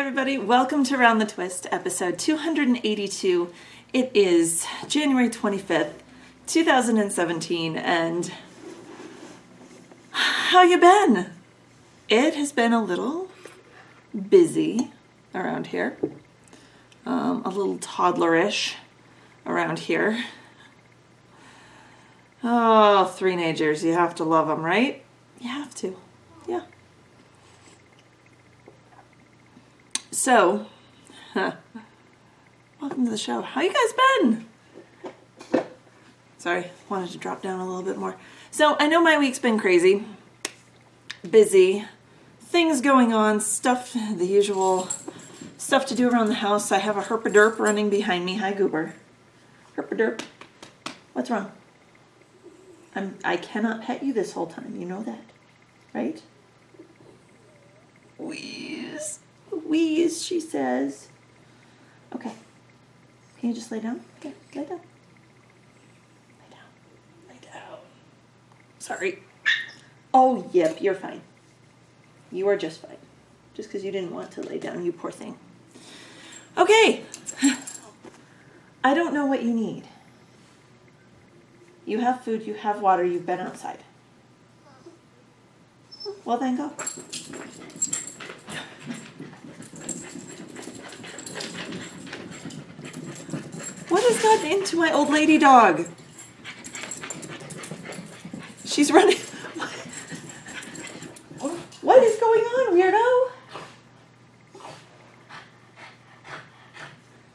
everybody, welcome to Round the Twist, episode 282. It is January 25th, 2017, and how you been? It has been a little busy around here, a little toddlerish around here. Oh, three-nagers, you have to love them, right? You have to, yeah. So, welcome to the show. How you guys been? Sorry, wanted to drop down a little bit more. So, I know my week's been crazy, busy, things going on, stuff, the usual stuff to do around the house. I have a herpaderp running behind me. Hi, Goober. Herpaderp. What's wrong? I cannot pet you this whole time. You know that, right? Wheeze. Wheeze, she says. Okay. Can you just lay down? Okay, lay down. Lay down. Lay down. Sorry. Oh, yep, you're fine. You are just fine. Just because you didn't want to lay down, you poor thing. Okay. I don't know what you need. You have food, you have water, you've been outside. Well, then go. What has gotten into my old lady dog? She's running. What is going on, weirdo?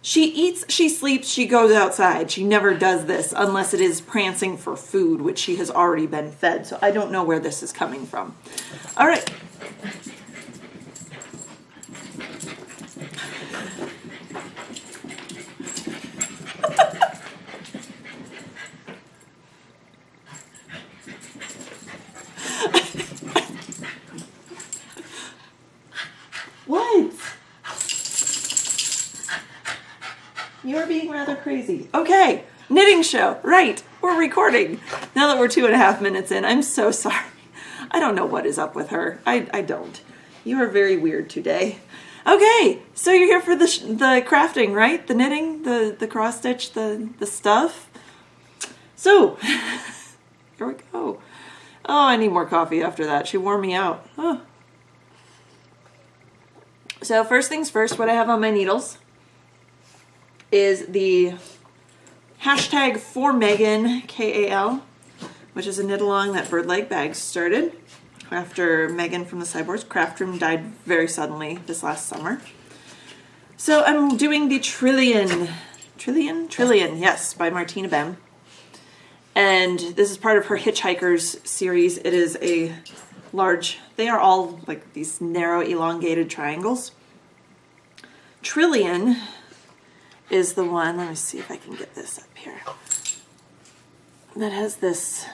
She eats, she sleeps, she goes outside. She never does this unless it is prancing for food, which she has already been fed. So I don't know where this is coming from. All right. What? You're being rather crazy. Okay, knitting show. Right, we're recording. Now that we're 2.5 minutes in, I'm so sorry. I don't know what is up with her. I don't. You are very weird today. Okay, so you're here for the crafting, right? The knitting, the cross stitch, the stuff. So, here we go. Oh, I need more coffee after that. She wore me out. Oh. So first things first, what I have on my needles is the hashtag for Megan, K-A-L, which is a knit along that Bird Leg Bags started after Megan from the Cyborgs Craft Room died very suddenly this last summer. So I'm doing the Trillion, yes, by Martina Bem. And this is part of her Hitchhikers series. It is a large, they are all like these narrow elongated triangles. Trillion is the one, let me see if I can get this up here, that has this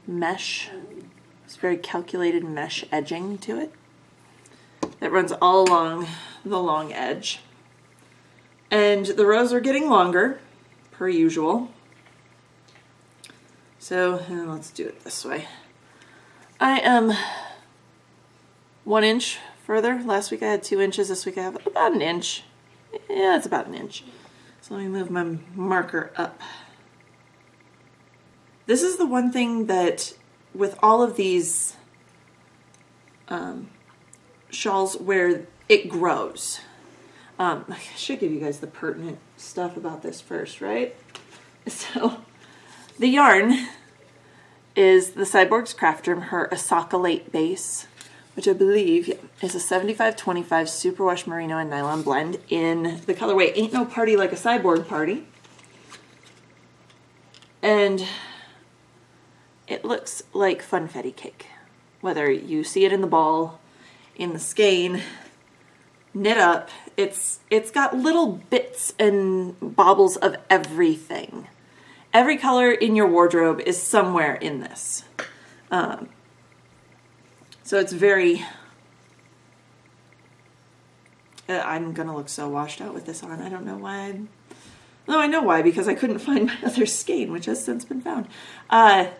mesh, this very calculated mesh edging to it that runs all along the long edge. And the rows are getting longer, per usual. So let's do it this way. I am 1 inch further. Last week I had 2 inches. This week I have about an inch. Yeah, it's about an inch. So let me move my marker up. This is the one thing that with all of these shawls where it grows. I should give you guys the pertinent stuff about this first, right? So the yarn is the Cyborgs Craft Room, her Asocolate base, which I believe is a 75-25 superwash merino and nylon blend in the colorway Ain't No Party Like a Cyborg Party. And it looks like funfetti cake. Whether you see it in the ball, in the skein, knit up, it's got little bits and baubles of everything. Every color in your wardrobe is somewhere in this. So it's very, I'm going to look so washed out with this on. I don't know why. No, I know why, because I couldn't find my other skein, which has since been found. I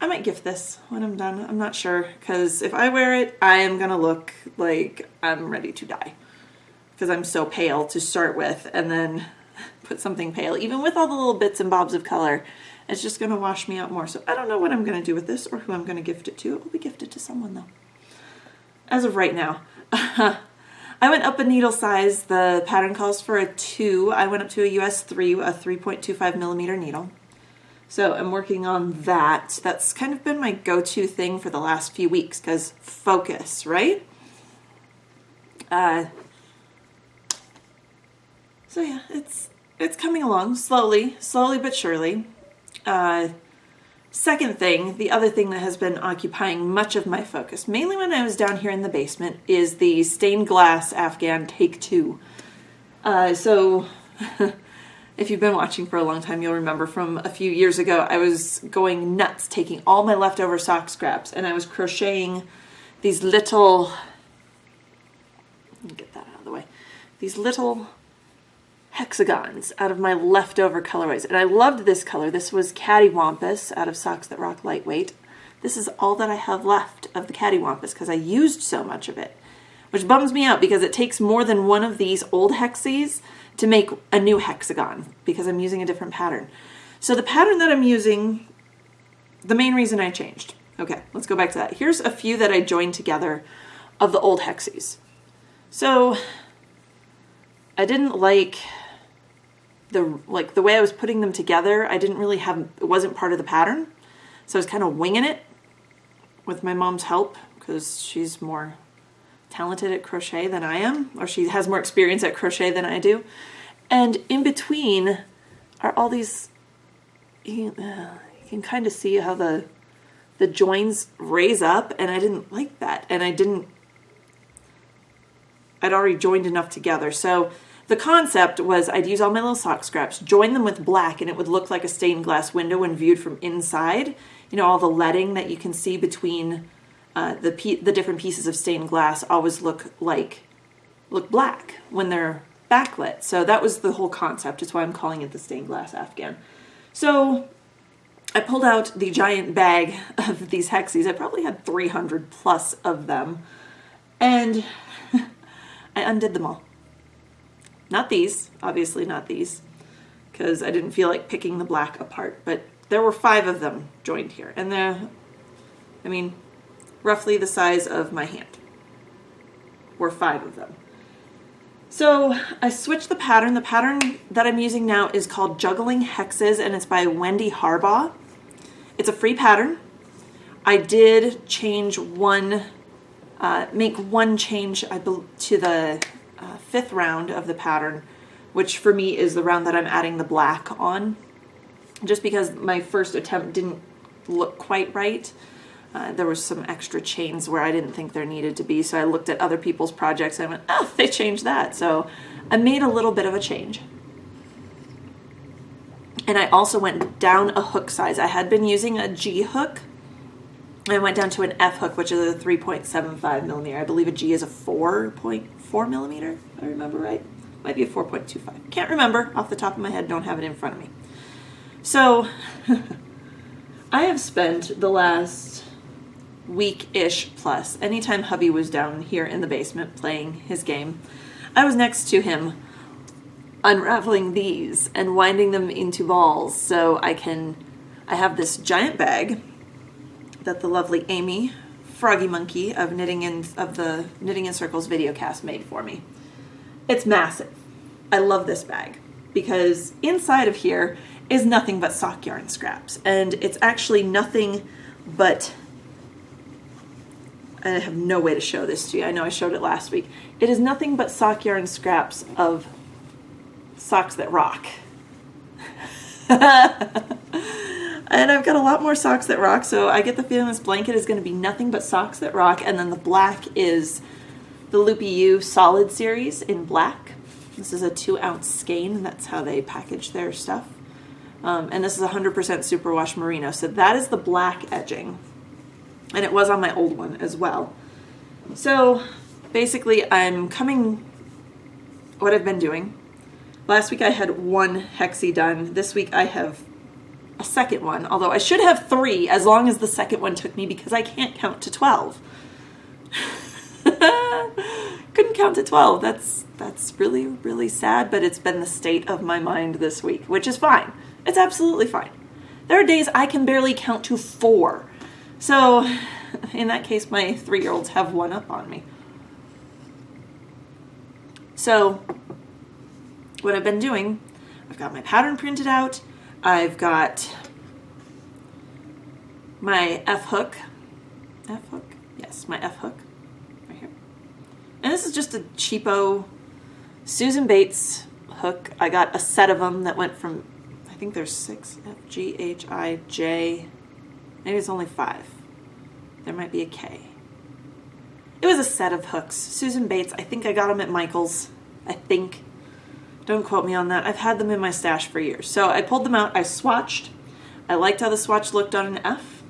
I might gift this when I'm done. I'm not sure, because if I wear it, I am gonna look like I'm ready to die, because I'm so pale to start with, and then put something pale, even with all the little bits and bobs of color, it's just gonna wash me out more. So I don't know what I'm gonna do with this or who I'm gonna gift it to. It will be gifted to someone though. As of right now. I went up a needle size. The pattern calls for a 2. I went up to a US 3, a 3.25 millimeter needle. So I'm working on that. That's kind of been my go-to thing for the last few weeks, because focus, right? So yeah, it's coming along slowly but surely. Second thing, the other thing that has been occupying much of my focus, mainly when I was down here in the basement, is the stained glass Afghan Take 2. So if you've been watching for a long time, you'll remember from a few years ago, I was going nuts, taking all my leftover sock scraps, and I was crocheting these little, let me get that out of the way, these little hexagons out of my leftover colorways. And I loved this color. This was Cattywampus out of Socks That Rock Lightweight. This is all that I have left of the Cattywampus because I used so much of it, which bums me out because it takes more than one of these old hexes to make a new hexagon because I'm using a different pattern. So the pattern that I'm using, the main reason I changed. Okay, let's go back to that. Here's a few that I joined together of the old hexes. So I didn't like the way I was putting them together. I didn't really have, it wasn't part of the pattern. So I was kind of winging it with my mom's help because she's more talented at crochet than I am, or she has more experience at crochet than I do. And in between are all these, you can kind of see how the joins raise up, and I didn't like that. And I'd already joined enough together. So the concept was I'd use all my little sock scraps, join them with black, and it would look like a stained glass window when viewed from inside. You know, all the leading that you can see between the different pieces of stained glass always look black when they're backlit. So that was the whole concept. It's why I'm calling it the stained glass Afghan. So I pulled out the giant bag of these hexes. I probably had 300 plus of them. And I undid them all. Not these, obviously not these, because I didn't feel like picking the black apart, but there were 5 of them joined here. And they're, I mean, roughly the size of my hand were 5 of them. So I switched the pattern. The pattern that I'm using now is called Juggling Hexes, and it's by Wendy Harbaugh. It's a free pattern. I did change make one change to the 5th round of the pattern, which for me is the round that I'm adding the black on, just because my first attempt didn't look quite right. There was some extra chains where I didn't think there needed to be, so I looked at other people's projects and I went, oh, they changed that. So I made a little bit of a change. And I also went down a hook size. I had been using a G hook. I went down to an F hook, which is a 3.75 millimeter. I believe a G is a 4.4 millimeter, if I remember right. Might be a 4.25. Can't remember off the top of my head, don't have it in front of me. So I have spent the last week-ish plus, anytime hubby was down here in the basement playing his game, I was next to him unraveling these and winding them into balls so I have this giant bag that the lovely Amy Froggy Monkey of the Knitting in Circles videocast made for me. It's massive. I love this bag because inside of here is nothing but sock yarn scraps, and it's actually nothing but, I have no way to show this to you. I know I showed it last week. It is nothing but sock yarn scraps of Socks That Rock. And I've got a lot more Socks That Rock, so I get the feeling this blanket is going to be nothing but Socks That Rock, and then the black is the Loopy U Solid series in black. This is a 2-ounce skein, and that's how they package their stuff. And this is 100% superwash merino, so that is the black edging. And it was on my old one as well. So basically what I've been doing. Last week I had 1 hexie done. This week I have a second one, although I should have 3 as long as the second one took me because I can't count to 12. Couldn't count to 12. That's really, really sad, but it's been the state of my mind this week, which is fine. It's absolutely fine. There are days I can barely count to 4. So in that case, my 3-year-olds have one up on me. So what I've been doing, I've got my pattern printed out. I've got my F-hook. F-hook? Yes, my F-hook right here. And this is just a cheapo Susan Bates hook. I got a set of them that went from, I think there's 6, F, G, H, I, J. Maybe it's only 5. There might be a K. It was a set of hooks. Susan Bates, I think I got them at Michael's. I think. Don't quote me on that. I've had them in my stash for years. So I pulled them out. I swatched. I liked how the swatch looked on an F.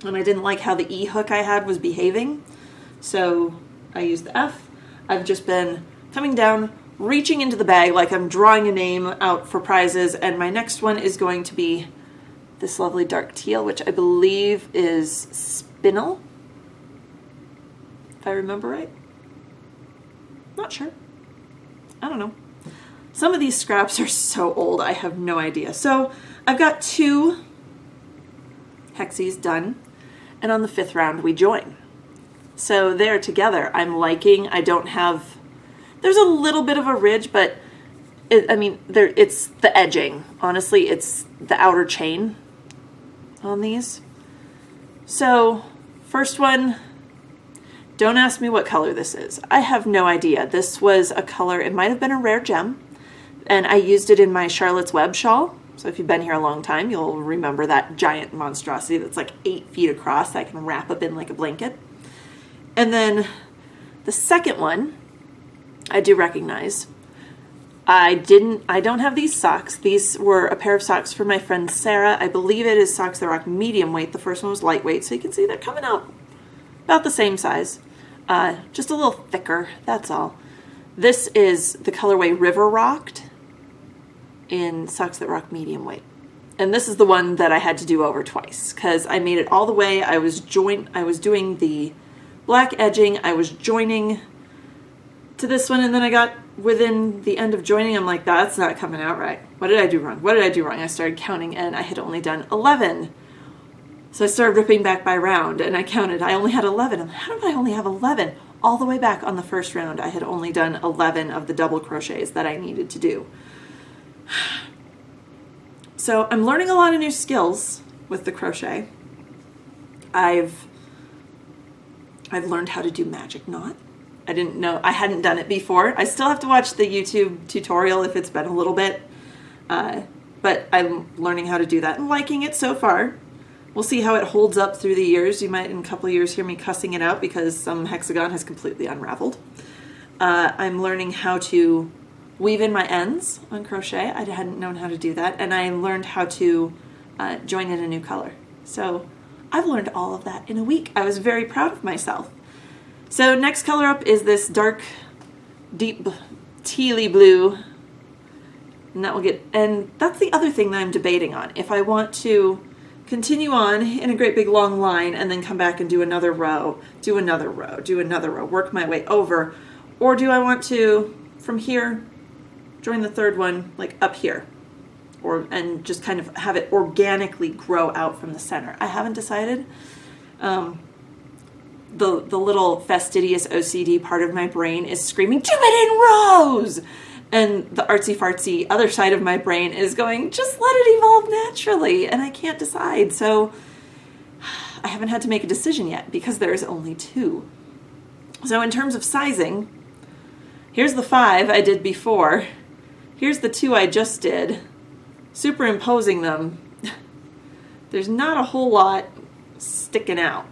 And I didn't like how the E hook I had was behaving. So I used the F. I've just been coming down, reaching into the bag like I'm drawing a name out for prizes. And my next one is going to be this lovely dark teal, which I believe is Spinel, if I remember right. Not sure. I don't know. Some of these scraps are so old, I have no idea. So I've got 2 hexies done, and on the 5th round we join. So they're together. I'm liking, I don't have, there's a little bit of a ridge, but it's the edging. Honestly, it's the outer chain on these. So first one, don't ask me what color this is. I have no idea. This was a color, it might have been a rare gem, and I used it in my Charlotte's Web shawl. So if you've been here a long time, you'll remember that giant monstrosity that's like 8 feet across that I can wrap up in like a blanket. And then the second one, I do recognize. I don't have these socks. These were a pair of socks for my friend Sarah. I believe it is Socks That Rock medium weight. The first one was lightweight, so you can see they're coming out about the same size. Just a little thicker, that's all. This is the colorway River Rocked in Socks That Rock medium weight. And this is the one that I had to do over twice because I made it all the way. I was doing the black edging. I was joining to this one, and then I got within the end of joining, I'm like, that's not coming out right. What did I do wrong? What did I do wrong? I started counting, and I had only done 11. So I started ripping back by round, and I counted. I only had 11. I'm like, how did I only have 11? All the way back on the first round, I had only done 11 of the double crochets that I needed to do. So I'm learning a lot of new skills with the crochet. I've learned how to do magic knot. I didn't know, I hadn't done it before. I still have to watch the YouTube tutorial if it's been a little bit, but I'm learning how to do that and liking it so far. We'll see how it holds up through the years. You might in a couple of years hear me cussing it out because some hexagon has completely unraveled. I'm learning how to weave in my ends on crochet. I hadn't known how to do that, and I learned how to join in a new color. So I've learned all of that in a week. I was very proud of myself. So next color up is this dark, deep tealy blue, and that's the other thing that I'm debating on. If I want to continue on in a great big long line and then come back and do another row, do another row, do another row, work my way over, or do I want to, from here, join the third one like up here, and just kind of have it organically grow out from the center. I haven't decided. The little fastidious OCD part of my brain is screaming, do it in rows! And the artsy-fartsy other side of my brain is going, just let it evolve naturally. And I can't decide. So I haven't had to make a decision yet because there's only 2. So in terms of sizing, here's the 5 I did before. Here's the 2 I just did. Superimposing them, there's not a whole lot sticking out,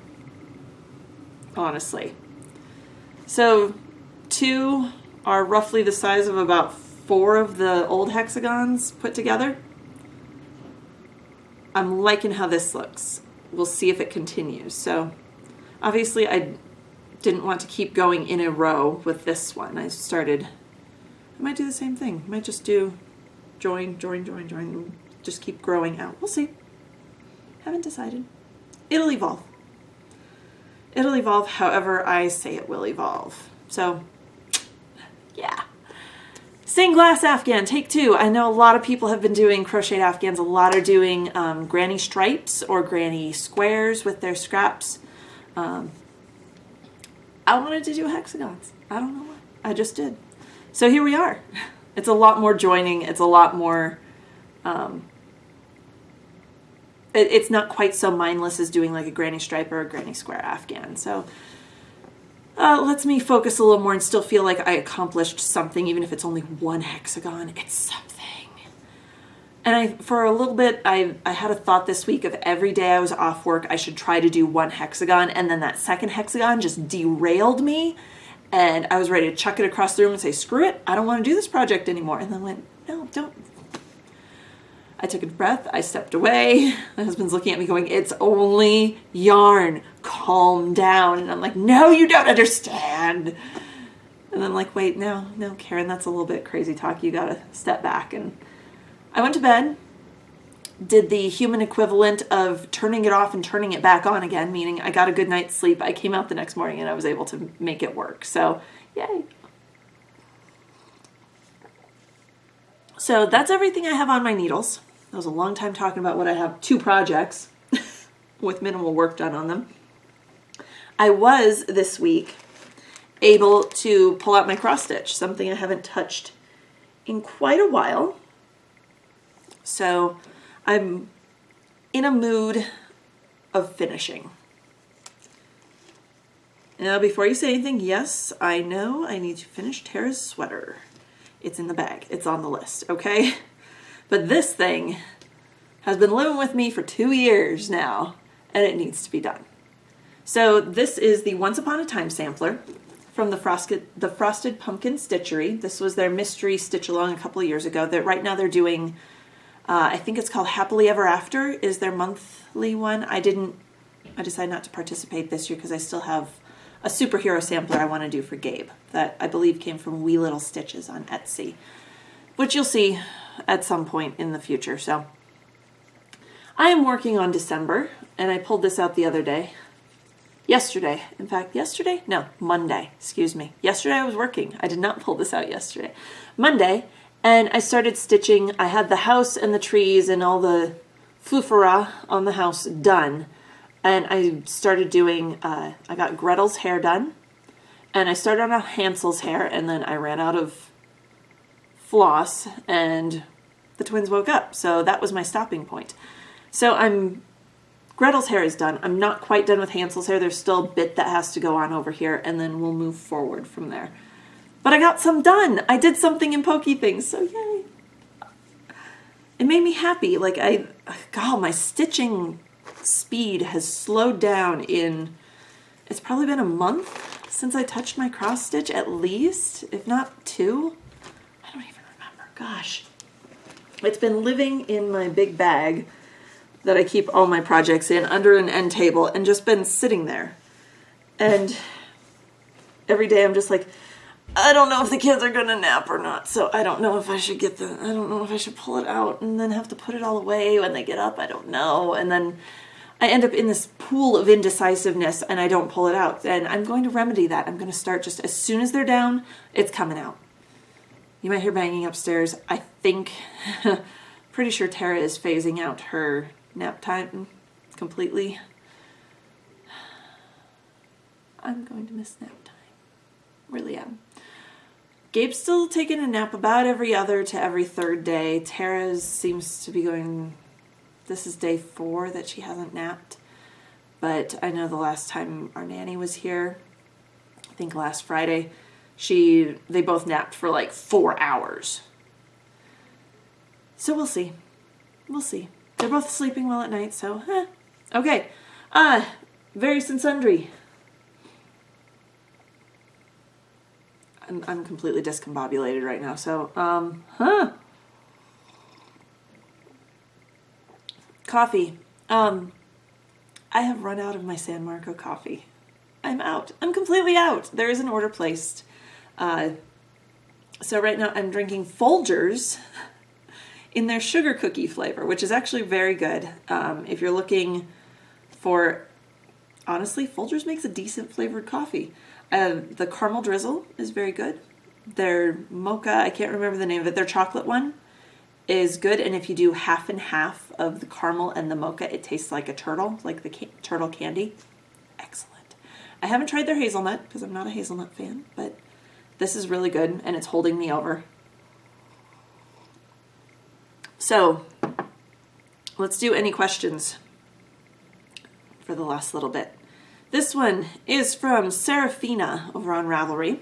honestly. So 2 are roughly the size of about 4 of the old hexagons put together. I'm liking how this looks. We'll see if it continues. So obviously I didn't want to keep going in a row with this one. I might do the same thing. I might just do join, join, join, join, just keep growing out. We'll see. Haven't decided. It'll evolve. It'll evolve however I say it will evolve. So, yeah. Stained glass Afghan, take 2. I know a lot of people have been doing crocheted Afghans. A lot are doing granny stripes or granny squares with their scraps. I wanted to do hexagons. I don't know why. I just did. So here we are. It's a lot more joining. It's a lot more... it's not quite so mindless as doing like a granny stripe or a granny square Afghan. So lets me focus a little more and still feel like I accomplished something, even if it's only one hexagon. It's something. And for a little bit, I had a thought this week of every day I was off work, I should try to do one hexagon. And then that second hexagon just derailed me. And I was ready to chuck it across the room and say, screw it, I don't want to do this project anymore. And then went, no, don't. I took a breath, I stepped away. My husband's looking at me going, it's only yarn, calm down. And I'm like, no, you don't understand. And then I'm like, wait, no, Karen, that's a little bit crazy talk. You gotta step back. And I went to bed, did the human equivalent of turning it off and turning it back on again, meaning I got a good night's sleep. I came out the next morning and I was able to make it work. So, yay. So that's everything I have on my needles. That was a long time talking about what I have, 2 projects with minimal work done on them. I was this week able to pull out my cross stitch, something I haven't touched in quite a while. So I'm in a mood of finishing. Now, before you say anything, yes, I know I need to finish Tara's sweater. It's in the bag. It's on the list, okay? But this thing has been living with me for 2 years now, and it needs to be done. So this is the Once Upon a Time sampler from the Frosted Pumpkin Stitchery. This was their mystery stitch along a couple of years ago. Right now they're doing, I think it's called Happily Ever After is their monthly one. I decided not to participate this year because I still have a superhero sampler I want to do for Gabe that I believe came from Wee Little Stitches on Etsy, which you'll see at some point in the future. So I am working on December, and I pulled this out the other day. Yesterday. In fact, yesterday? No, Monday. Excuse me. Yesterday I was working. I did not pull this out yesterday. Monday, and I started stitching. I had the house and the trees and all the foofara on the house done. And I started doing, I got Gretel's hair done. And I started on Hansel's hair, and then I ran out of floss, and the twins woke up. So that was my stopping point. So Gretel's hair is done. I'm not quite done with Hansel's hair. There's still a bit that has to go on over here, and then we'll move forward from there. But I got some done. I did something in Pokey Things, so yay. It made me happy. Like, God, my stitching speed has slowed down it's probably been a month since I touched my cross stitch, at least, if not 2. I don't even remember. Gosh. It's been living in my big bag that I keep all my projects in under an end table and just been sitting there. And every day I'm just like, I don't know if the kids are going to nap or not, so I don't know if I should I don't know if I should pull it out and then have to put it all away when they get up. I don't know. And then I end up in this pool of indecisiveness and I don't pull it out. And I'm going to remedy that. I'm going to start just as soon as they're down, it's coming out. You might hear banging upstairs. I think, pretty sure Tara is phasing out her nap time completely. I'm going to miss nap time. Really am. Gabe's still taking a nap about every other to every 3rd day. Tara's seems to be going, this is day 4 that she hasn't napped. But I know the last time our nanny was here, I think last Friday, they both napped for like 4 hours. So we'll see. We'll see. They're both sleeping well at night, so, Okay. Various and sundry. I'm completely discombobulated right now, so, Coffee. I have run out of my San Marco coffee. I'm out. I'm completely out. There is an order placed. So right now I'm drinking Folgers in their sugar cookie flavor, which is actually very good. If you're looking for, honestly, Folgers makes a decent flavored coffee. The caramel drizzle is very good. Their mocha, I can't remember the name of it, their chocolate one is good. And if you do half and half of the caramel and the mocha, it tastes like a turtle, like the turtle candy. Excellent. I haven't tried their hazelnut because I'm not a hazelnut fan, but this is really good and it's holding me over. So let's do any questions for the last little bit. This one is from Serafina over on Ravelry.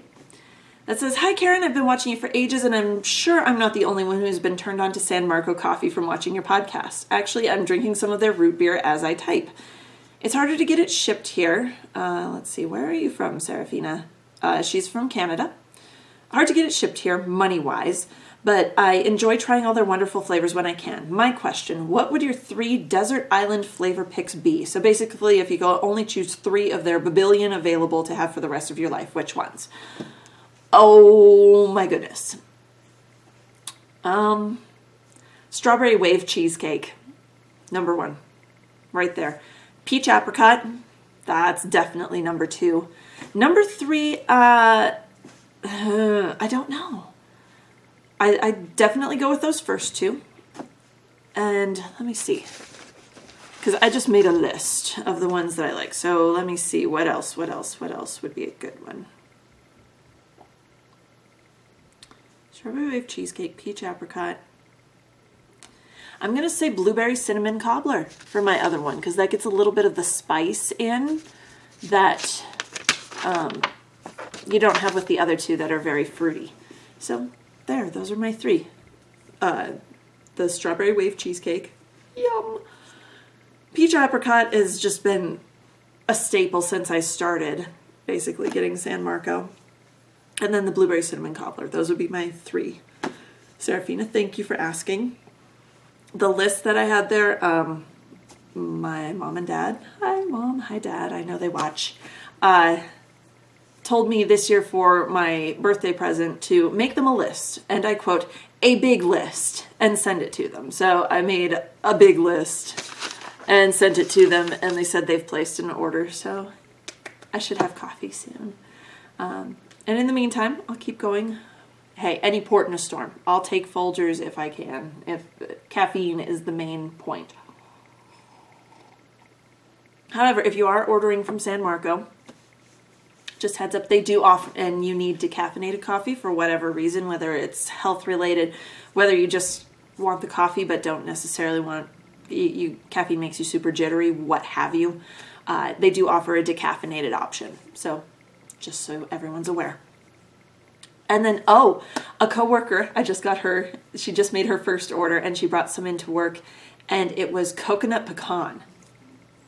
That says, "Hi Karen, I've been watching you for ages and I'm sure I'm not the only one who's been turned on to San Marco coffee from watching your podcast. Actually, I'm drinking some of their root beer as I type. It's harder to get it shipped here." Let's see, where are you from, Serafina? She's from Canada. Hard to get it shipped here, money-wise, but I enjoy trying all their wonderful flavors when I can. My question, what would your 3 desert island flavor picks be? So basically, if you could only choose 3 of their babillion available to have for the rest of your life, which ones? Oh my goodness. Strawberry wave cheesecake, number 1, right there. Peach apricot, that's definitely number 2. Number 3, I don't know. I definitely go with those first 2. And let me see, because I just made a list of the ones that I like. So let me see, what else would be a good one? Strawberry wave cheesecake, peach apricot. I'm going to say blueberry cinnamon cobbler for my other one, because that gets a little bit of the spice in that you don't have with the other 2 that are very fruity. So there, those are my 3. The strawberry wave cheesecake, yum. Peach apricot has just been a staple since I started basically getting San Marco. And then the blueberry cinnamon cobbler. Those would be my 3. Serafina, thank you for asking. The list that I had there, my mom and dad, hi mom, hi dad, I know they watch, told me this year for my birthday present to make them a list, and I quote, a big list, and send it to them. So I made a big list and sent it to them, and they said they've placed an order, so I should have coffee soon. And in the meantime, I'll keep going. Hey, any port in a storm. I'll take Folgers if I can, if caffeine is the main point. However, if you are ordering from San Marco, just heads up, they do offer, and you need decaffeinated coffee for whatever reason, whether it's health related, whether you just want the coffee but don't necessarily want, caffeine makes you super jittery, what have you. They do offer a decaffeinated option. So just so everyone's aware. And then, a coworker, I just got her, she just made her first order and she brought some into work and it was coconut pecan.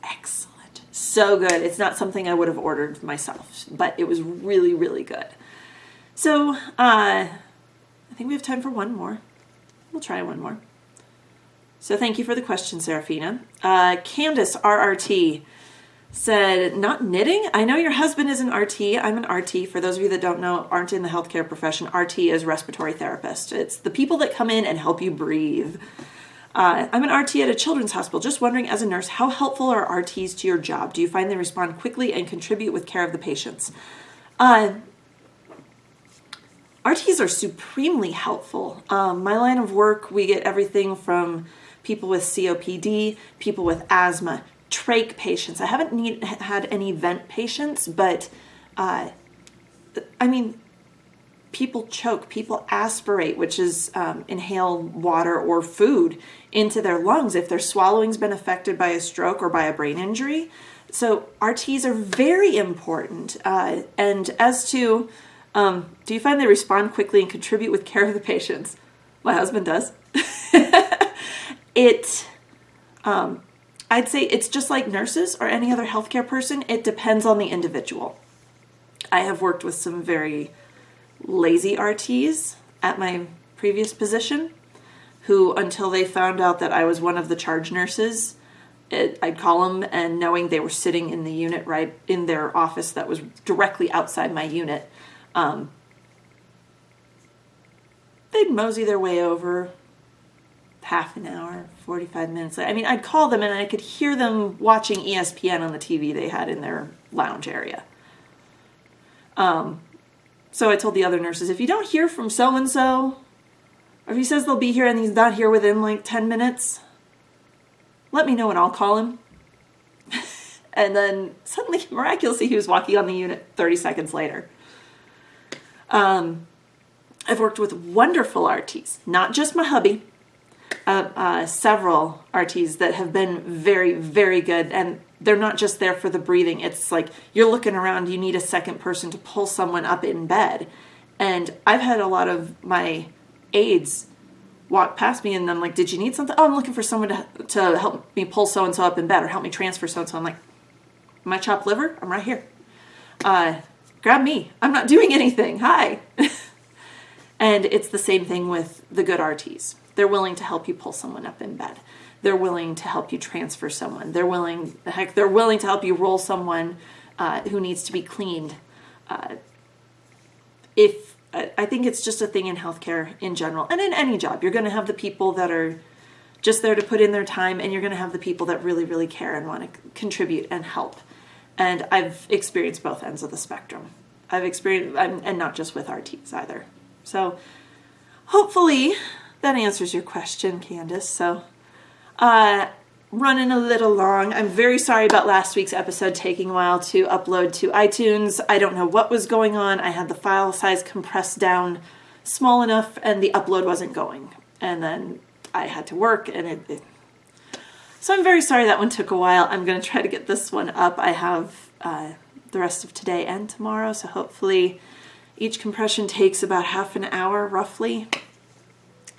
Excellent. So good. It's not something I would have ordered myself, but it was really, really good. So, I think we have time for one more. We'll try one more. So thank you for the question, Serafina. Candace, RRT, said, not knitting? I know your husband is an RT. I'm an RT. For those of you that don't know, aren't in the healthcare profession, RT is respiratory therapist. It's the people that come in and help you breathe. I'm an RT at a children's hospital. Just wondering, as a nurse, how helpful are RTs to your job? Do you find they respond quickly and contribute with care of the patients? RTs are supremely helpful. My line of work, we get everything from people with COPD, people with asthma, trach patients. I haven't had any vent patients, but people choke, people aspirate, which is inhale water or food into their lungs if their swallowing's been affected by a stroke or by a brain injury. So RTs are very important. And as to, do you find they respond quickly and contribute with care of the patients? My husband does. I'd say it's just like nurses or any other healthcare person. It depends on the individual. I have worked with some very lazy RTs at my previous position who, until they found out that I was one of the charge nurses, I'd call them, and knowing they were sitting in the unit right in their office that was directly outside my unit, they'd mosey their way over. half an hour, 45 minutes. I mean, I'd call them and I could hear them watching ESPN on the TV they had in their lounge area. So I told the other nurses, if you don't hear from so-and-so, or if he says they'll be here and he's not here within like 10 minutes, let me know and I'll call him. And then suddenly, miraculously, he was walking on the unit 30 seconds later. I've worked with wonderful RTs, not just my hubby, several RTs that have been very, very good. And they're not just there for the breathing. It's like you're looking around, you need a second person to pull someone up in bed. And I've had a lot of my aides walk past me and I'm like, did you need something? Oh, I'm looking for someone to help me pull so-and-so up in bed or help me transfer so-and-so. I'm like, my chopped liver? I'm right here. Grab me. I'm not doing anything. Hi. And it's the same thing with the good RTs. They're willing to help you pull someone up in bed. They're willing to help you transfer someone. They're willing to help you roll someone who needs to be cleaned. I think it's just a thing in healthcare in general and in any job. You're going to have the people that are just there to put in their time, and you're going to have the people that really, really care and want to contribute and help. And I've experienced both ends of the spectrum. And not just with RTs either. So hopefully that answers your question, Candace. So running a little long. I'm very sorry about last week's episode taking a while to upload to iTunes. I don't know what was going on. I had the file size compressed down small enough and the upload wasn't going. And then I had to work and so I'm very sorry that one took a while. I'm going to try to get this one up. I have the rest of today and tomorrow, so hopefully each compression takes about half an hour roughly,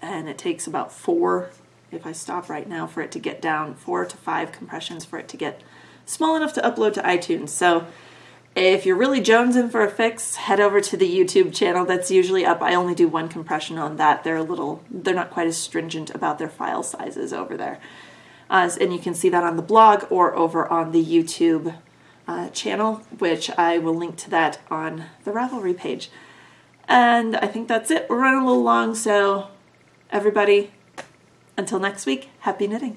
and it takes about 4, if I stop right now, for it to get down, 4 to 5 compressions for it to get small enough to upload to iTunes. So if you're really jonesing for a fix, head over to the YouTube channel. That's usually up. I only do 1 compression on that. They're not quite as stringent about their file sizes over there. And you can see that on the blog or over on the YouTube channel, which I will link to that on the Ravelry page. And I think that's it. We're running a little long, so everybody, until next week, happy knitting.